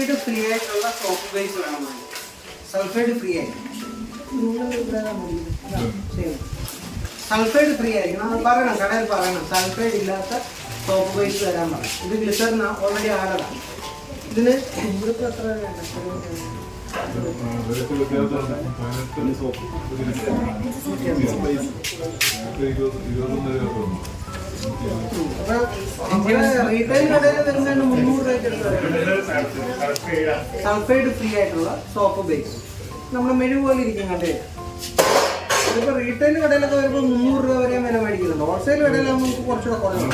ഇത് ഫ്രീ ആയിട്ടുള്ള soap base വേണം, സൾഫൈഡ് ഫ്രീ ആയിരിക്കും. സൾഫൈഡ് ഫ്രീ ആയിരിക്കണം, അത് പറയണം, കടയിൽ പറയണം സൾഫൈഡ് ഇല്ലാത്ത സോപ്പ് ബേസ് തരാൻ പറയും. ഇത് ഗ്ലിസറിൻ ഓൾറെഡി ആഡതാണ്. ഇതിന് ഇവിടുത്തെ എത്ര വേണ്ട റീറ്റെയിൽ കടയിൽ വരുന്നതിന് 300 രൂപയ്ക്ക് സൾഫൈഡ് ഫ്രീ ആയിട്ടുള്ള സോപ്പ് ബേസ് നമ്മുടെ മെഴു പോലെ ഇരിക്കും കണ്ടേ. ഇതിപ്പോൾ റീറ്റെയിൽ കടയിലൊക്കെ വരുമ്പോൾ 300 രൂപ വരെയും വില മേടിക്കുന്നുണ്ട്. ഹോൾസെയിൽ കടയിൽ നമുക്ക് കുറച്ചുകൂടെ കുറവാണ്.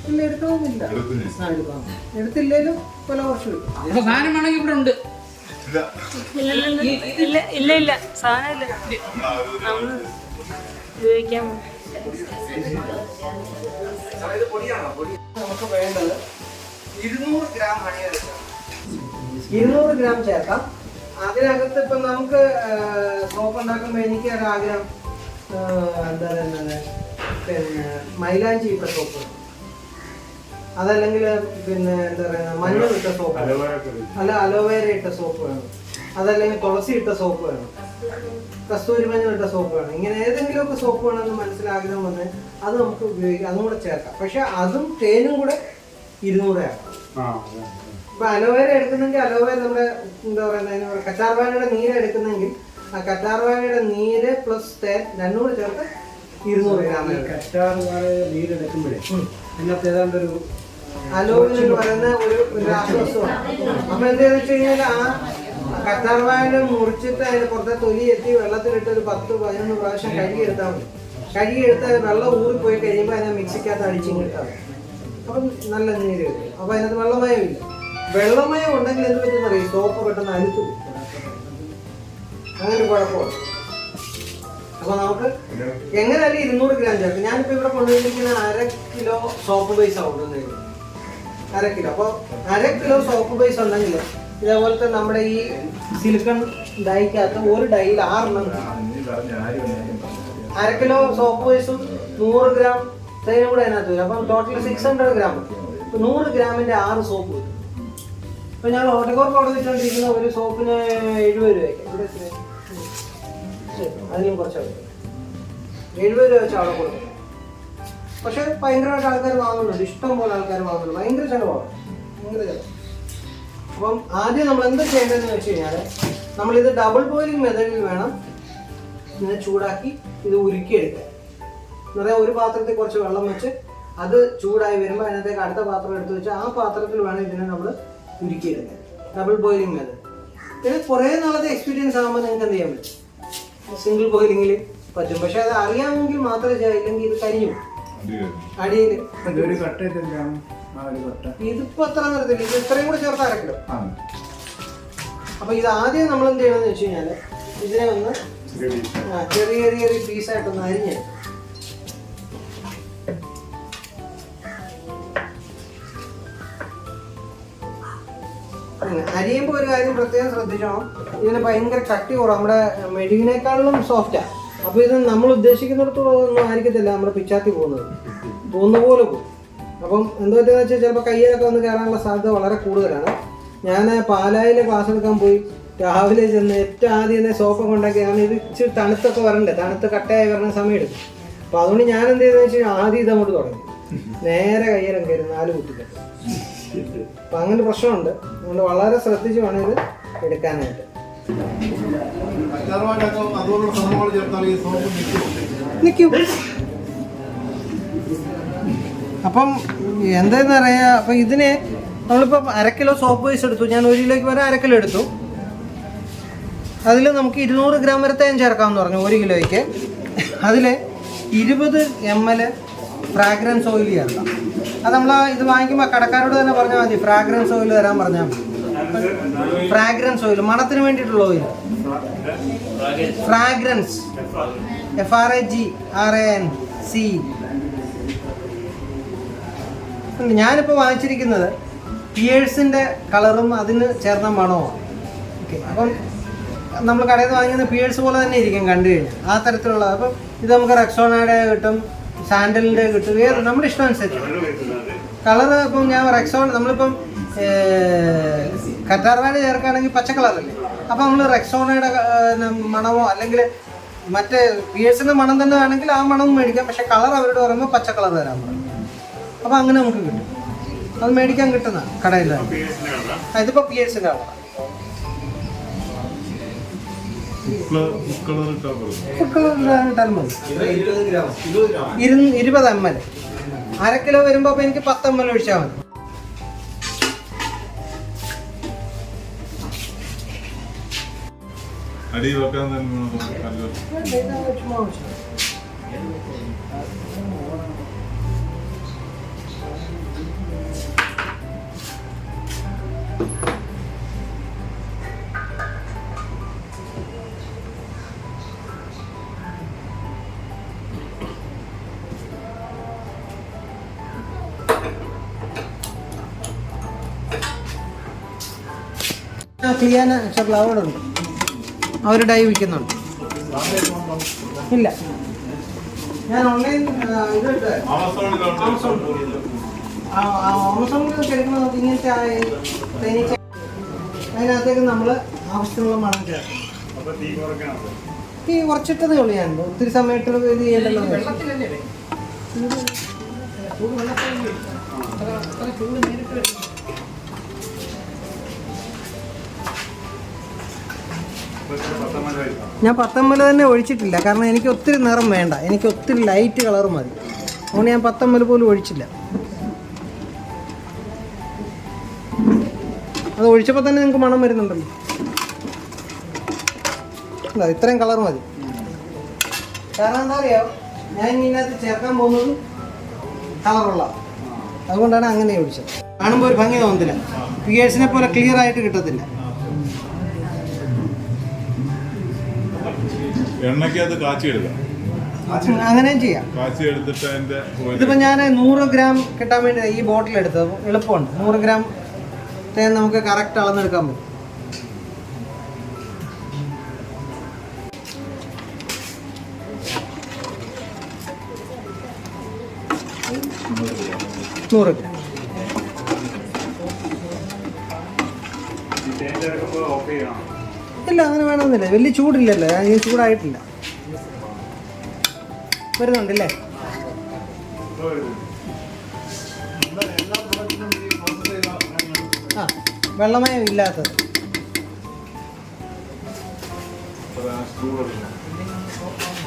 ഇല്ല എടുക്കണമെന്നില്ല, എടുത്തില്ലേലും വില കുറച്ച് കിട്ടും. സാധനം വേണമെങ്കിൽ ഇവിടെ ഉണ്ട്. ഇല്ല സാധനമില്ല, നമ്മൾ ഉപയോഗിക്കാൻ. നമുക്ക് വേണ്ടത് 200 ഗ്രാം ഹണി ചേർക്കാം. 200 ഗ്രാം ചേർക്കാം. അതിനകത്ത് ഇപ്പം നമുക്ക് സോപ്പ് ഉണ്ടാക്കുമ്പോൾ എനിക്ക് ഒരാഗ്രഹം എന്താ പറയുന്നത്, പിന്നെ മൈലാഞ്ചി ഇട്ട സോപ്പ്, അതല്ലെങ്കിൽ പിന്നെ എന്താ പറയുക മഞ്ഞൾ ഇട്ട സോപ്പ്, അല്ല അലോവേര ഇട്ട സോപ്പ് വേണം, അതല്ലെങ്കിൽ തുളസി ഇട്ട സോപ്പ് വേണം, കസ്തൂരി മഞ്ഞൾ ഇട്ട സോപ്പ് വേണം. ഇങ്ങനെ ഏതെങ്കിലുമൊക്കെ സോപ്പ് വേണമെന്ന് മനസ്സിലാഗ്രഹം വന്ന് അത് നമുക്ക് ഉപയോഗിക്കാം, അതും കൂടെ ചേർക്കാം. പക്ഷെ അതും തേനും കൂടെ 200 ആക്കാം. ഇപ്പൊ അലോവേര എടുക്കുന്നെങ്കിൽ അലോവേര നമ്മുടെ എന്താ പറയുന്നത് കറ്റാർവാഴയുടെ നീര് എടുക്കുന്നെങ്കിൽ ആ കറ്റാർവാഴയുടെ നീര് പ്ലസ് തേൻ രണ്ടും കൂടെ ചേർത്ത് 200 ഗ്രാം. കറ്റാർവാഴ നീരെടുക്കുമ്പോഴേ അതിനകത്ത് ഏതാണ്ട് ഒരു അലോവിൻ എന്ന് പറയുന്ന ഒരു രാസവസ്തുവാണ്. അപ്പൊ എന്താന്ന് വെച്ച് കഴിഞ്ഞാൽ ആ കറ്റാർവാഴ മുറിച്ചിട്ട് അതിന് പുറത്തെ തൊലി എത്തി വെള്ളത്തിലിട്ട് ഒരു 10-11 പ്രാവശ്യം കഴുകിയെടുത്താൽ മതി. കഴുകിയെടുത്ത് വെള്ളം ഊറിപ്പോയി കഴിയുമ്പോൾ അതിനെ മിക്സിക്കകത്ത് അടിച്ചിങ്ങിട്ടാൽ മതി. അപ്പം നല്ല നീര് കിട്ടും. അപ്പൊ അതിനകത്ത് വെള്ളമയമില്ല. വെള്ളമയം ഉണ്ടെങ്കിൽ എന്ത് പറ്റുന്ന അറിയാം, സോപ്പ് പെട്ടെന്ന് അഴുത്തു. അങ്ങനെ കുഴപ്പമില്ല. അപ്പൊ നമുക്ക് എങ്ങനെയല്ലേ 200 ഗ്രാം ചേർത്ത്. ഞാനിപ്പോ ഇവിടെ കൊണ്ടുവന്നിരിക്കുന്ന 1/2 കിലോ സോപ്പ് ബേസ് കൊണ്ടുവന്നത്. 1/2 കിലോ. അപ്പോൾ 1/2 കിലോ സോപ്പ് ബേസ് ഉണ്ടെങ്കിൽ ഇതേപോലത്തെ നമ്മുടെ ഈ സിലിക്കൺ ഡൈക്കകത്ത് ഒരു ഡൈയിൽ 6 എണ്ണം. 1/2 കിലോ സോപ്പ് ബേസും 100 ഗ്രാം തേനും കൂടെ അതിനകത്ത് വരും. അപ്പം ടോട്ടൽ 600 ഗ്രാം. 100 ഗ്രാമിന്റെ 6 സോപ്പ് വരും. ഇപ്പൊ ഞങ്ങൾ ഓട്ടോക്കോർക്ക് അവിടെ വെച്ചുകൊണ്ടിരിക്കുന്ന ഒരു സോപ്പിന് 70 രൂപയ്ക്ക്. ഇവിടെ അതിനും കുറച്ചാണ് 70 രൂപ വെച്ച് അവിടെ കൊടുക്കും. പക്ഷെ ഭയങ്കരമായിട്ട് ആൾക്കാർ വാങ്ങുന്നുണ്ട്, ഇഷ്ടം പോലെ ആൾക്കാർ വാങ്ങുന്നുണ്ട്. ഭയങ്കര ചിലവാണ്, ഭയങ്കര ചിലവ്. അപ്പം ആദ്യം നമ്മൾ എന്താ ചെയ്യേണ്ടതെന്ന് വെച്ച് കഴിഞ്ഞാൽ നമ്മളിത് ഡബിൾ ബോയിലിംഗ് മെത്തേഡിൽ വേണം ഇതിനെ ചൂടാക്കി ഇത് ഉരുക്കിയെടുക്കാൻ. എന്ന് പറയാൻ ഒരു പാത്രത്തിൽ കുറച്ച് വെള്ളം വെച്ച് അത് ചൂടായി വരുമ്പോൾ അതിനകത്തേക്ക് അടുത്ത പാത്രം എടുത്ത് വെച്ച് ആ പാത്രത്തിൽ വേണം ഇതിനെ നമ്മൾ ഉരുക്കിയെടുക്കാൻ. Double boiling method. ഇത് കുറേ നാളത്തെ എക്സ്പീരിയൻസ് ആകുമ്പോൾ നിങ്ങൾക്ക് എന്ത് ചെയ്യാൻ പറ്റും, സിംഗിൾ ബോയിലിങ്ങിൽ പറ്റും. പക്ഷെ അത് അറിയാമെങ്കിൽ മാത്രമേ ചെയ്യില്ലെങ്കിൽ ഇത് കരിഞ്ഞു അടിയിൽ. ഇതിപ്പോ അത്ര വരത്തില്ല, ഇത് ഇത്രയും കൂടെ ചേർത്ത് അരക്കിടും. അപ്പൊ ഇത് ആദ്യം നമ്മൾ എന്ത് ചെയ്യണമെന്ന് വെച്ച് കഴിഞ്ഞാല് ഇതിനെ ഒന്ന് ചെറിയ ചെറിയ പീസായിട്ടൊന്ന് അരിഞ്ഞ് അരിയുമ്പോൾ ഒരു കാര്യം പ്രത്യേകം ശ്രദ്ധിച്ചോണം, ഇതിന് ഭയങ്കര കട്ടി കുറവ്, നമ്മുടെ മെഴുകിനേക്കാളും സോഫ്റ്റാണ്. അപ്പോൾ ഇത് നമ്മൾ ഉദ്ദേശിക്കുന്നിടത്തോളം ഒന്നും ആയിരിക്കത്തില്ല നമ്മുടെ പിച്ചാത്തി പോകുന്ന പോലെ പോകും. അപ്പം എന്താ പറ്റുക വെച്ചാൽ ചിലപ്പോൾ കയ്യിലൊക്കെ വന്ന് കയറാനുള്ള സാധ്യത വളരെ കൂടുതലാണ്. ഞാൻ പാലായിൽ ക്ലാസ് എടുക്കാൻ പോയി രാവിലെ ചെന്ന് ഏറ്റവും ആദ്യം തന്നെ സോപ്പൊക്കെ ഉണ്ടാക്കിയാണ്. ഇത് ഇച്ചിരി തണുത്തൊക്കെ വരണ്ടേ, തണുത്ത് കട്ടയായി വരണ സമയം എടുക്കും. അപ്പോൾ അതുകൊണ്ട് ഞാൻ എന്ത് ചെയ്തെന്ന് വെച്ച് കഴിഞ്ഞാൽ ആദ്യം ഇതങ്ങോട്ട് തുടങ്ങി നേരെ കയ്യിലും കയറി 4 കുത്തിക്കെട്ട്. അപ്പം അങ്ങനെ പ്രശ്നമുണ്ട്. അതുകൊണ്ട് വളരെ ശ്രദ്ധിച്ച് വേണം ഇത് എടുക്കാനായിട്ട്. നിൽക്കും. അപ്പം എന്താന്ന് പറയാ, അപ്പം ഇതിനെ നമ്മളിപ്പോൾ 1/2 കിലോ സോപ്പ് ബേസ് എടുത്തു. ഞാൻ 1 കിലോയ്ക്ക് വരെ 1/2 കിലോ എടുത്തു. അതിൽ നമുക്ക് 200 ഗ്രാം വരെ തേൻ ചേർക്കാമെന്ന് പറഞ്ഞു 1 കിലോയ്ക്ക്. അതിൽ 20 ml ഫ്രാഗ്രൻസ് ഓയിൽ ചേർക്കാം. അത് നമ്മൾ ഇത് വാങ്ങിക്കുമ്പോൾ കടക്കാരോട് തന്നെ പറഞ്ഞാൽ മതി, ഫ്രാഗ്രൻസ് ഓയിൽ തരാൻ പറഞ്ഞാൽ മതി. ഫ്രാഗ്രൻസ് ഓയിൽ, മണത്തിന് വേണ്ടിയിട്ടുള്ള ഓയിൽ. Fragrance FRAGRANC. ഞാനിപ്പോൾ വാങ്ങിച്ചിരിക്കുന്നത് പിയേഴ്സിൻ്റെ കളറും അതിന് ചേർന്ന മണവുമാണ്. ഓക്കെ, അപ്പം നമ്മൾ കടയിൽ നിന്ന് വാങ്ങിക്കുന്ന പിയേഴ്സ് പോലെ തന്നെ ഇരിക്കും കണ്ടു കഴിഞ്ഞാൽ, ആ തരത്തിലുള്ള. അപ്പം ഇത് നമുക്ക് റെക്സോണയുടെ കിട്ടും, സാൻഡലിൻ്റെ കിട്ടും, ഏത് നമ്മുടെ ഇഷ്ടം അനുസരിച്ച്. കളറ് ഇപ്പം ഞാൻ റെക്സോൺ, നമ്മളിപ്പം കറ്റാർവാഴ ചേർക്കുകയാണെങ്കിൽ പച്ച കളറല്ലേ, അപ്പോൾ നമ്മൾ റെക്സോണയുടെ മണമോ അല്ലെങ്കിൽ മറ്റേ പിയേഴ്സിൻ്റെ മണം തന്നെ വേണമെങ്കിൽ ആ മണം മേടിക്കാം. പക്ഷേ കളർ അവരോട് പറയുമ്പോൾ പച്ച കളർ തരാൻ പറയും. അപ്പോൾ അങ്ങനെ നമുക്ക് കിട്ടും, അത് മേടിക്കാൻ കിട്ടുന്ന കടയിലാണ്. ഇതിപ്പോൾ പിയേഴ്സിൻ്റെ കളറാണ്. ഫുഡ് കളർ ഇട്ടാലും മതി. 20 ml, 1/2 കിലോ വരുമ്പോൾ അപ്പോൾ എനിക്ക് 10 ml ഒഴിച്ചാൽ മതി. അടി വെക്കാൻ ക്ലിയാന ഫ്ലവറുണ്ട്, അവർ ഡൈ വിൽക്കുന്നുണ്ട്. ഇല്ല, ഞാൻ ഓൺലൈൻ ആമസോണിൽ എടുക്കുന്ന ഇങ്ങനത്തെ തേനീച്ച, അതിനകത്തേക്ക് നമ്മൾ ആവശ്യത്തിനുള്ള മണം ചേർക്കും. ഈ കുറച്ചിട്ടതേ ഉള്ളൂ, ഞാൻ ഒത്തിരി സമയത്ത് ഇത് ചെയ്യണ്ടല്ലോ. ഞാൻ 10 ml തന്നെ ഒഴിച്ചിട്ടില്ല, കാരണം എനിക്ക് ഒത്തിരി നിറം വേണ്ട, എനിക്ക് ഒത്തിരി ലൈറ്റ് കളർ മതി. അതുകൊണ്ട് ഞാൻ 10 ml പോലും ഒഴിച്ചില്ല. അത് ഒഴിച്ചപ്പോൾ തന്നെ നിങ്ങൾക്ക് മണം വരുന്നുണ്ടല്ലോ. അല്ല, ഇത്രയും കളർ മതി. കാരണം എന്താ അറിയാം, ഞാൻ ഇതിനകത്ത് ചേർക്കാൻ പോകുന്നത് കളറുള്ള, അതുകൊണ്ടാണ് അങ്ങനെ ഒഴിച്ചത്. കാണുമ്പോൾ ഒരു ഭംഗി തോന്നത്തില്ല, പിയേഴ്സിനെ പോലെ ക്ലിയർ ആയിട്ട് കിട്ടത്തില്ല. എണ്ണയ്ക്കകത്ത് കാച്ചിയെടുക്കാം, അങ്ങനെയും ചെയ്യാം. കാച്ചി എടുത്തിട്ട് അതിന്റെ ഇതിപ്പോൾ ഞാൻ 100 ഗ്രാം കിട്ടാൻ വേണ്ടി ഈ ബോട്ടിൽ എടുത്തത്. എളുപ്പമുണ്ട്, 100 ഗ്രാം തേൻ നമുക്ക് കറക്റ്റ് അളന്നെടുക്കാൻ പറ്റും. ഇല്ല, അങ്ങനെ വേണമെന്നില്ല, വലിയ ചൂടില്ലല്ലോ, ഞാൻ ചൂടായിട്ടില്ല. വരുന്നുണ്ടല്ലേ? ആ, വെള്ളമയം ഇല്ലാത്തത്.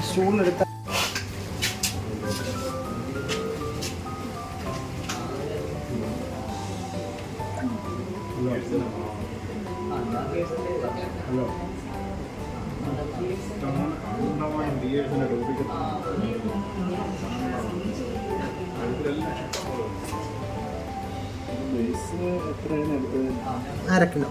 സ്റ്റൂളെടുത്ത അര കിലോ.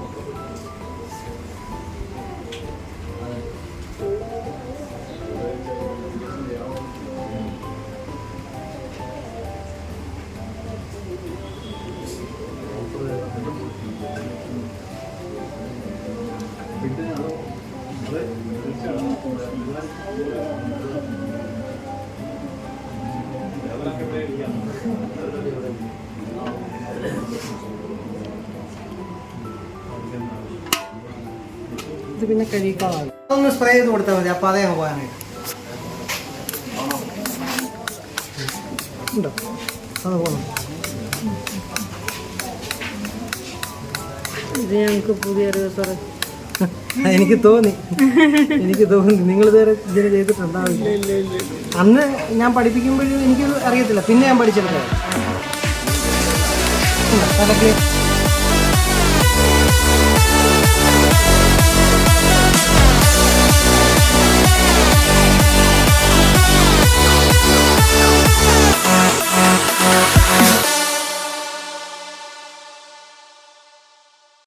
ഇത് പിന്നെ കഴിക്കാനായി ഒന്ന് സ്പ്രേ ചെയ്ത് കൊടുത്താൽ മതി, അപ്പോൾ അതേ പോകാനായിട്ട് ഉണ്ടോ? അത് പോകണം. ഇത് ഞങ്ങൾക്ക് പുതിയ അറിവ് സാറേ. എനിക്ക് തോന്നി നിങ്ങളിതുവരെ ഇതിന് ചെയ്തിട്ടുണ്ടാവില്ല. അന്ന് ഞാൻ പഠിപ്പിക്കുമ്പോഴും എനിക്കത് അറിയത്തില്ല, പിന്നെ ഞാൻ പഠിച്ചെടുത്തത്.